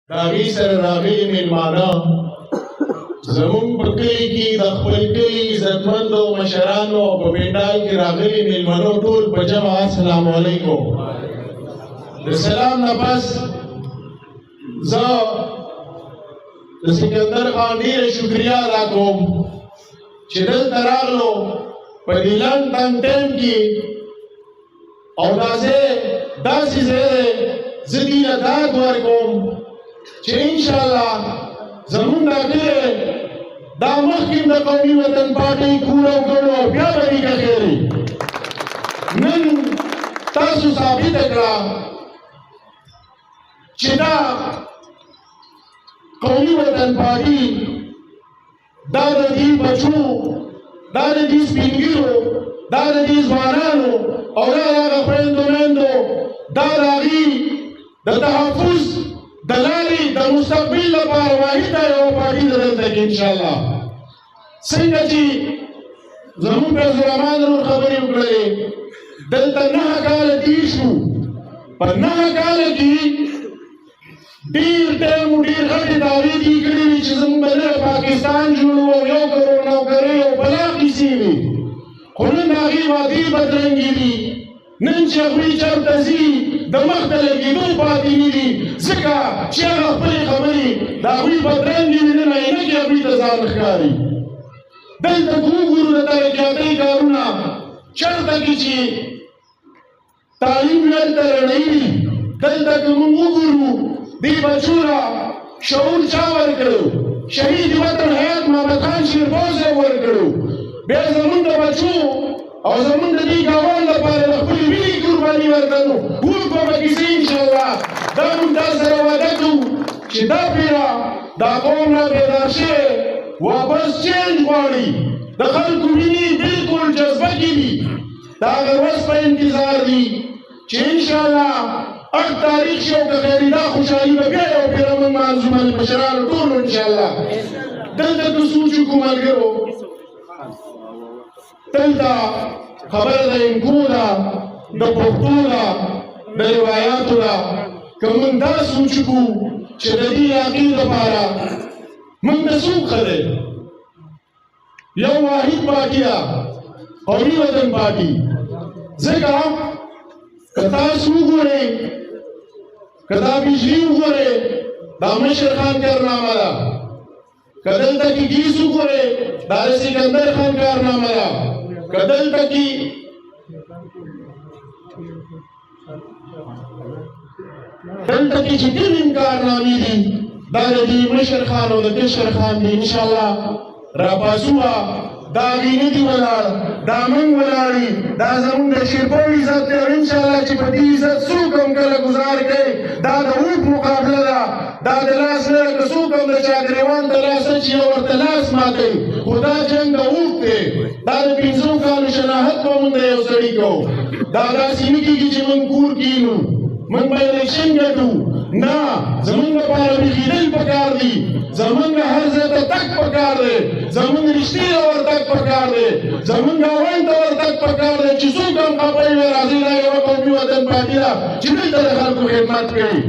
د هغې سره راغلي مېلمانه زموږ په کلي کې د خپل کلي عزتمندو مشرانو او په پنډال کې راغلي مېلمنو ټول په جمع السلام علیکم. د سلام نه پس زه د سکندر خان ډېره شکریه ادا کوم چې دلته راغلو په دې لنډ ټایم کې او داسې ځای دی زه دې له ډاډ ورکوم چې انشاءالله زمونږ دا کلی دا مخکې د قومي وطن پارټۍ کور او ګڼو او بیا به دې که خیرې نن تاسو ثابته کړه چې دا قومي وطن پارټي دا د دې بچو دا د دې سپین ږیرو دا د دې ځوانانو او دا د هغه خویندو میندو دا د هغې د تحفظ د لارې د مستقبل لپاره واحده یوه پارټي ده دلته کې انشاءالله. څنګه چې زموږ عبدالرحمن ورور خبرې وکړلې دلته 9 کاله تېر شو په 9 کاله کې ډېر ټایم ډېر غټې دعوې دي کړې وي چې زموږ به نوی پاکستان جوړو او 1 کروڑ نوکرۍ او بلا کیسې وي خو نن د هغې وعدې بدرنګې دي. نن چې هغوی چېرته ځي د مخ ته لګېدو پاتې نه دي ځکه چې هغه خپلې خبرې د هغوی بدرنګې وي نن عینکې هغوی ته ځان ښکاري. دلته که وګورو د ترقیاتۍ کارونه چېرته کې چې تعلیم هلته لړۍ دي دلته که موږ وګورو دې بچو له شعور چا ورکړو شهید وطن حیات محمد خان شیرباز یې ورکړو. بیا زمونږ د بچو او زمونږ د دې ګاونډ لپاره د خپلې وینې قرباني ورکړو وکړو به کیسې انشاءالله. دا موږ تا سره وعده کوو چې دا پیره دا قوم را بیدار شوی واپس چینج غواړي د خلکو وینې بلکل جذبه کې دي د هغه ورځ په انتظار دي چې انشاءالله 8 تاریخ شي او که خیري دا خوشحالي به بیا یو پیره موږ منظومه د مشرانو ټولو انشاءالله. دلته که سوچ وکړو ملګرو دلته خبره د انکو ده د پښتو ده د روایاتو ده که موږ دا سوچ وکړو چې د دې علاقې لپاره موږ ته څوک ښه دی یو واحد پارټي ده قومي وطن پارټي. ځکه که تاسو وګورئ که دا بجلي وګورئ دا مشر خان کارنامه ده که دلته کې ګیس وګورئ دا د سکندر خان کارنامه ده که دلته کې چې کوم کارنامې دي دا د دې مشر خان او د کشر خان دي انشاءالله راپاسوه دا هغې نه دي ولاړ دا موږ ولاړ دا زموږ د شیرپور عزت دی او انشاءالله چې په دې عزت څوک هم کله ګزار کوي دا د اوږد مقابله ده دا د لاس نه که څوک هم د چا ګرېوان ته لاس اچي او ورته لاس ماتوي خو دا جنګ د اوږد دی دا د 5 کالو شناخت به موږ د یو سړي کوو. دا داسې نه کېږي چې موږ کور کښېنو موږ به الیکشن ګټو نه زموږ لپاره ویښېدل پکار دي زموږ هر ځای ته تګ پکار دی زموږ رشتې ته ورتګ پکار دی زموږ ګاونډ ته ورتګ پکار دی چې څوک هم خفه وي راځئ دا یوه قومي وطن پارټي ده چې دلته د خلکو خدمت کوي.